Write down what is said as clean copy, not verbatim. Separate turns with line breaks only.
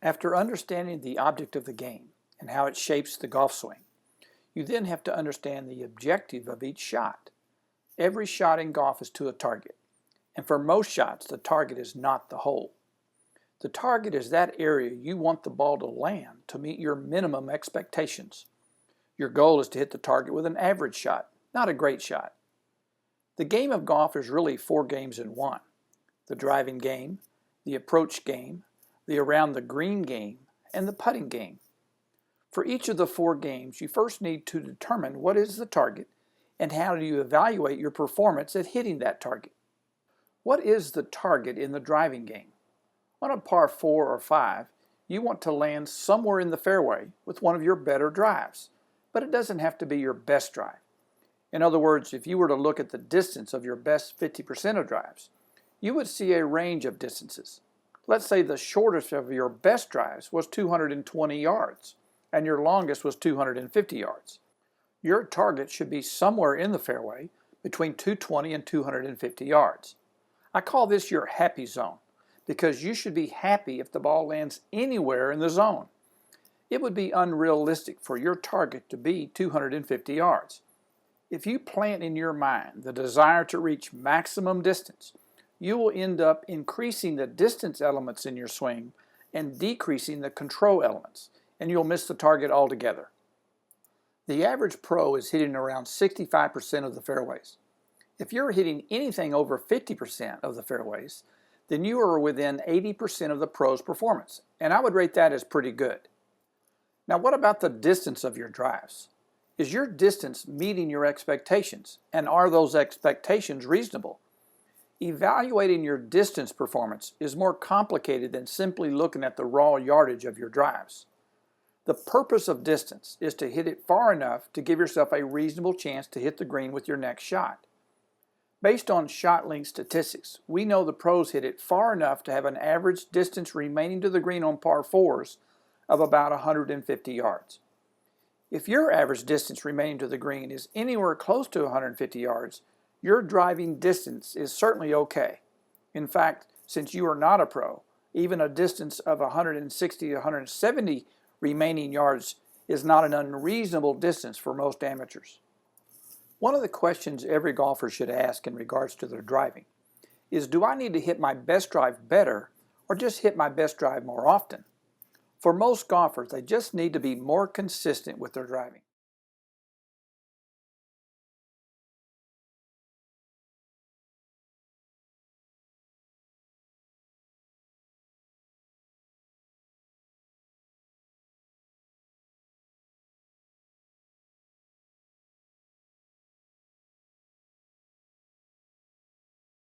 After understanding the object of the game and how it shapes the golf swing, you then have to understand the objective of each shot. Every shot in golf is to a target, and for most shots, the target is not the hole. The target is that area you want the ball to land to meet your minimum expectations. Your goal is to hit the target with an average shot, not a great shot. The game of golf is really 4 games in one: the driving game, the approach game, the around the green game, and the putting game. For each of the 4 games, you first need to determine what is the target and how do you evaluate your performance at hitting that target. What is the target in the driving game? On a par 4 or 5, you want to land somewhere in the fairway with one of your better drives, but it doesn't have to be your best drive. In other words, if you were to look at the distance of your best 50% of drives, you would see a range of distances. Let's say the shortest of your best drives was 220 yards, and your longest was 250 yards. Your target should be somewhere in the fairway between 220 and 250 yards. I call this your happy zone, because you should be happy if the ball lands anywhere in the zone. It would be unrealistic for your target to be 250 yards. If you plant in your mind the desire to reach maximum distance, you will end up increasing the distance elements in your swing and decreasing the control elements, and you'll miss the target altogether. The average pro is hitting around 65% of the fairways. If you're hitting anything over 50% of the fairways, then you are within 80% of the pro's performance, and I would rate that as pretty good. Now, what about the distance of your drives? Is your distance meeting your expectations, and are those expectations reasonable? Evaluating your distance performance is more complicated than simply looking at the raw yardage of your drives. The purpose of distance is to hit it far enough to give yourself a reasonable chance to hit the green with your next shot. Based on shot length statistics, we know the pros hit it far enough to have an average distance remaining to the green on par 4s of about 150 yards. If your average distance remaining to the green is anywhere close to 150 yards, your driving distance is certainly okay. In fact, since you are not a pro, even a distance of 160 to 170 remaining yards is not an unreasonable distance for most amateurs. One of the questions every golfer should ask in regards to their driving is, do I need to hit my best drive better or just hit my best drive more often? For most golfers, they just need to be more consistent with their driving.